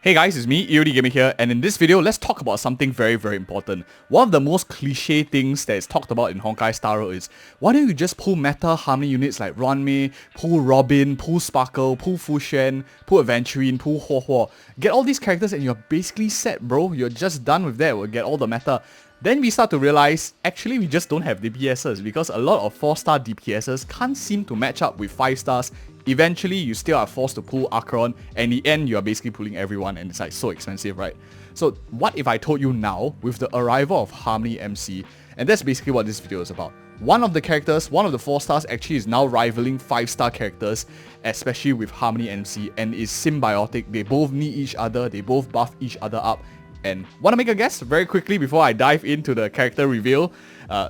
Hey guys, it's me, EODGamer here, and in this video, let's talk about something very, very important. One of the most cliche things that is talked about in Honkai Star Rail is, why don't you just pull meta harmony units like Runmei, pull Robin, pull Sparkle, pull Fucc, pull Aventurine, pull Huo. Get all these characters and you're basically set, bro. You're just done with that, we'll get all the meta. Then we start to realize, actually we just don't have DPSs because a lot of 4-star DPSs can't seem to match up with 5 stars. Eventually, you still are forced to pull Akirion, and in the end, you are basically pulling everyone, and it's like so expensive, right? So what if I told you now, with the arrival of Harmony MC, and that's basically what this video is about. One of the characters, one of the 4 stars actually is now rivaling 5-star characters, especially with Harmony MC, and is symbiotic. They both need each other, they both buff each other up. And wanna make a guess very quickly before I dive into the character reveal?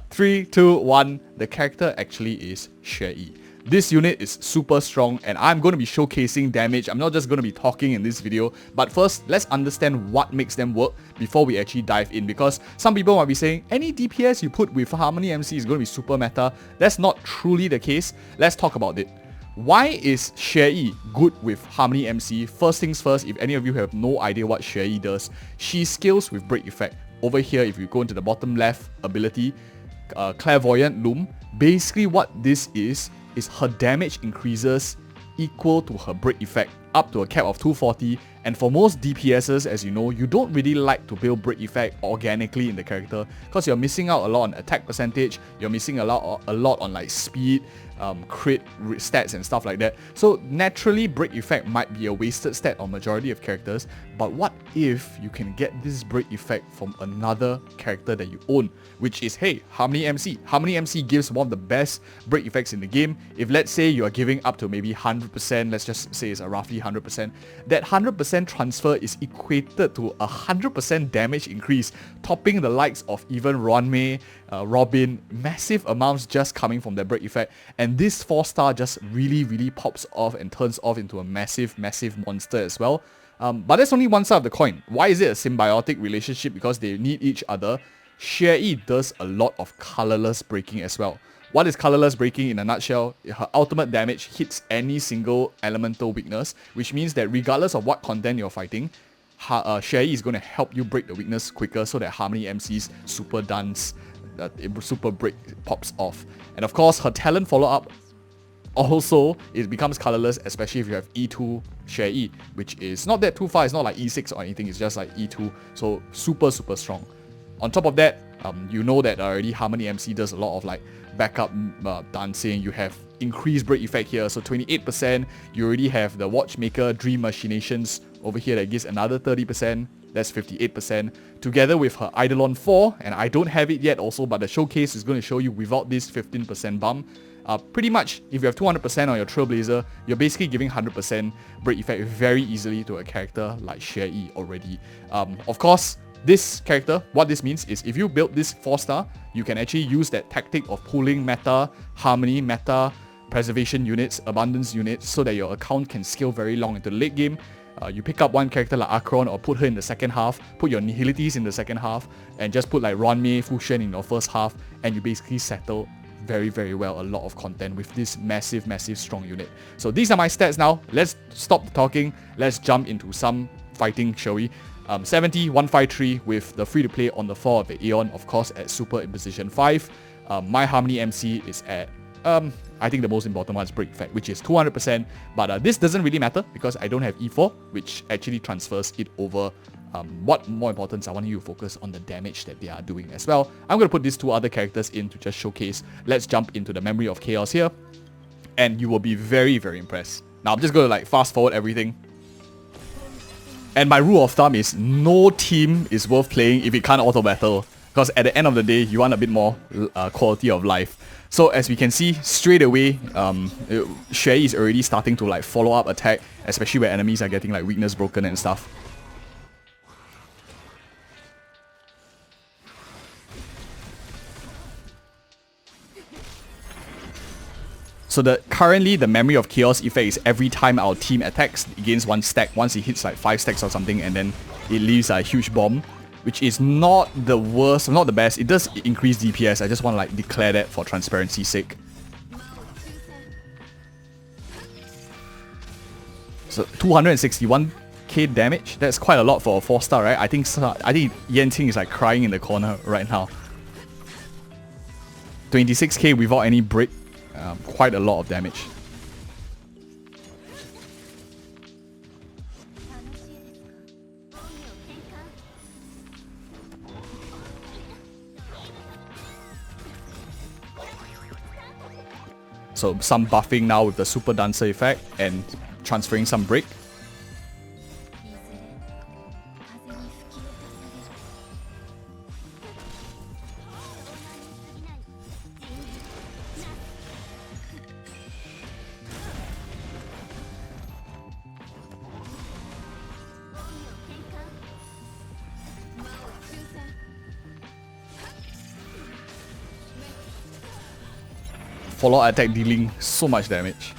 3, 2, 1, the character actually is Sherman. This unit is super strong and I'm going to be showcasing damage. I'm not just going to be talking in this video. But first, let's understand what makes them work before we actually dive in. Because some people might be saying, any DPS you put with Harmony MC is going to be super meta. That's not truly the case. Let's talk about it. Why is Sherman good with Harmony MC? First things first, if any of you have no idea what Sherman does, she scales with Break Effect. Over here, if you go into the bottom left ability, Clairvoyant Loom, basically what this is her damage increases equal to her break effect up to a cap of 240, and for most DPSs, as you know, you don't really like to build break effect organically in the character because you're missing out a lot on attack percentage, you're missing a lot on like speed, crit stats and stuff like that. So naturally, break effect might be a wasted stat on majority of characters, but what if you can get this break effect from another character that you own, which is, hey, Harmony MC. Harmony MC gives one of the best break effects in the game. If let's say you are giving up to maybe 100%, let's just say it's a roughly 100%, that 100% transfer is equated to a 100% damage increase, topping the likes of even Runmei, Robin, massive amounts just coming from that break effect. And this 4-star just really pops off and turns off into a massive monster as well. But that's only one side of the coin. Why is it a symbiotic relationship? Because they need each other. Sherman does a lot of colorless breaking as well. What is colorless breaking in a nutshell? Her ultimate damage hits any single elemental weakness, which means that regardless of what content you're fighting, Sherman is going to help you break the weakness quicker so that Harmony MC's super dance, super break pops off. And of course, her talent follow-up also, it becomes colorless, especially if you have E2 Sherman, which is not that too far. It's not like E6 or anything, it's just like E2, so super strong. On top of that, you know that already Harmony MC does a lot of like backup dancing. You have increased break effect here, so 28%. You already have the Watchmaker Dream Machinations over here that gives another 30%. That's 58%. Together with her Eidolon 4, and I don't have it yet also, but the showcase is going to show you without this 15% bump. Pretty much, if you have 200% on your Trailblazer, you're basically giving 100% break effect very easily to a character like Sherman already. Of course, this character, what this means is if you build this 4-star, you can actually use that tactic of pulling meta, harmony, meta, preservation units, abundance units, so that your account can scale very long into the late game. You pick up one character like Akirion or put her in the second half, put your Nihilities in the second half, and just put like Runmei, Fucc in your first half, and you basically settle very well a lot of content with this massive strong unit. So these are my stats now. Let's stop the talking. Let's jump into some fighting, shall we? 70, 153 with the free-to-play on the 4 of the Aeon, of course, at Super in position 5. My Harmony MC is at, I think the most important one is Break Effect, which is 200%, but this doesn't really matter because I don't have E4, which actually transfers it over. What more important is I want you to focus on the damage that they are doing as well. I'm going to put these 2 other characters in to just showcase. Let's jump into the Memory of Chaos here, and you will be very impressed. Now I'm just going to like fast forward everything. And my rule of thumb is no team is worth playing if it can't auto battle, because at the end of the day, you want a bit more quality of life. So as we can see, straight away, Sherman is already starting to like follow up attack, especially where enemies are getting like weakness broken and stuff. So currently the Memory of Chaos effect is every time our team attacks against one stack, once it hits like 5 stacks or something, and then it leaves a huge bomb, which is not the worst, not the best. It does increase DPS. I just want to like declare that for transparency's sake. So 261k 26k damage. That's quite a lot for a 4-star, right? I think Yanqing is like crying in the corner right now. 26k without any break. Quite a lot of damage. So some buffing now with the Super Dancer effect and transferring some break. Follow-up attack dealing so much damage.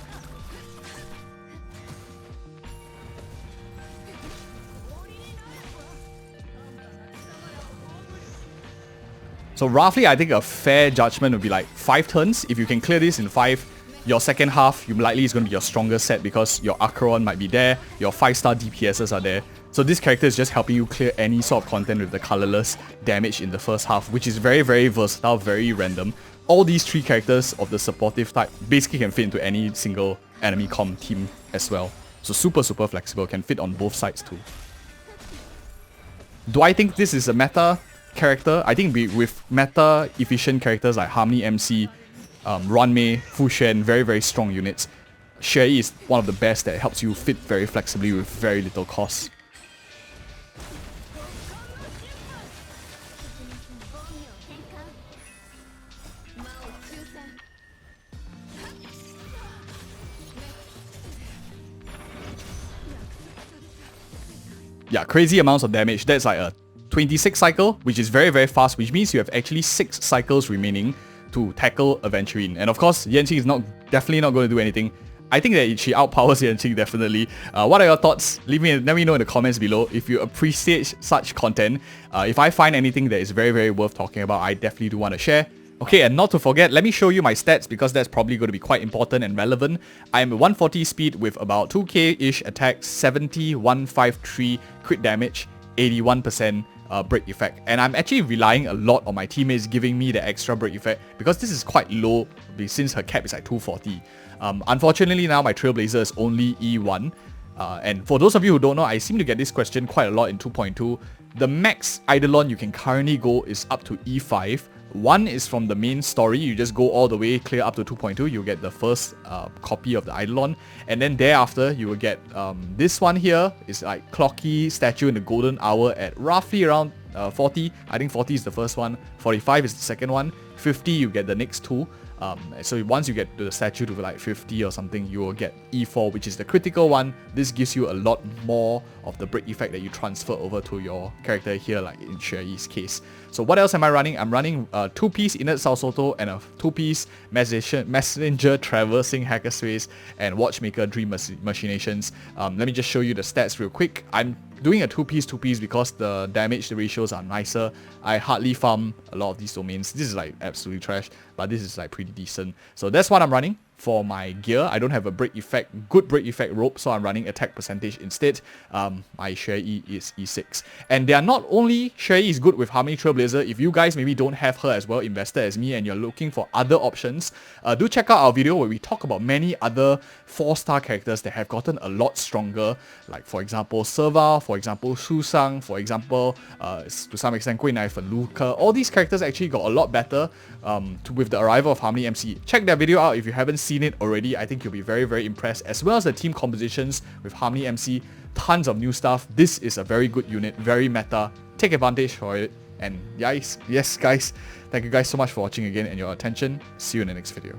So roughly, I think a fair judgment would be like 5 turns. If you can clear this in 5, your second half, you likely is going to be your strongest set because your Akirion might be there, your 5-star DPSs are there. So this character is just helping you clear any sort of content with the colorless damage in the first half, which is very, very versatile, very random. All these 3 characters of the supportive type basically can fit into any single enemy comp team as well. So super, super flexible, can fit on both sides too. Do I think this is a meta character? I think with meta efficient characters like Harmony MC, Runmei, Fucc, very, very strong units, Sherry is one of the best that helps you fit very flexibly with very little cost. Yeah, crazy amounts of damage. That's like a 26 cycle, which is very, very fast, which means you have actually 6 cycles remaining to tackle Aventurine. And of course, Yanqing is definitely not going to do anything. I think that she outpowers Yanqing definitely. What are your thoughts? Let me know in the comments below if you appreciate such content. If I find anything that is very, very worth talking about, I definitely do want to share. Okay, and not to forget, let me show you my stats because that's probably going to be quite important and relevant. I'm 140 speed with about 2k-ish attacks, 153 crit damage, 81% break effect. And I'm actually relying a lot on my teammates giving me the extra break effect because this is quite low since her cap is like 240. Unfortunately now my Trailblazer is only E1. And for those of you who don't know, I seem to get this question quite a lot in 2.2. The max Eidolon you can currently go is up to E5. 1 is from the main story, you just go all the way clear up to 2.2, you'll get the first copy of the Eidolon, and then thereafter you will get this one here, is like Clocky statue in the golden hour at roughly around 40, I think 40 is the first one, 45 is the second one, 50 you get the next 2. So once you get to the statue to like 50 or something, you will get E4, which is the critical one. This gives you a lot more of the break effect that you transfer over to your character here, like in Sherry's case. So what else am I running? I'm running a 2-piece Inert Salsoto and a 2-piece Messenger Traversing Hackerspace and Watchmaker Dream Machinations. Let me just show you the stats real quick. I'm doing a 2-piece because the damage ratios are nicer. I hardly farm a lot of these domains. This is like absolutely trash, but this is like pretty decent. So that's what I'm running. For my gear, I don't have a good break effect rope, so I'm running attack percentage instead. My Share E is E6. And they are not only Share E is good with Harmony Trailblazer, if you guys maybe don't have her as well invested as me and you're looking for other options, do check out our video where we talk about many other 4-star characters that have gotten a lot stronger, like for example Serval, for example Susang, for example to some extent Gui Knife and Luca. All these characters actually got a lot better with the arrival of Harmony MC. Check that video out if you haven't seen it already. I think you'll be very, very impressed, as well as the team compositions with Harmony MC. Tons of new stuff. This is a very good unit, very meta. Take advantage for it. And yes guys, thank you guys so much for watching again and your attention. See you in the next video.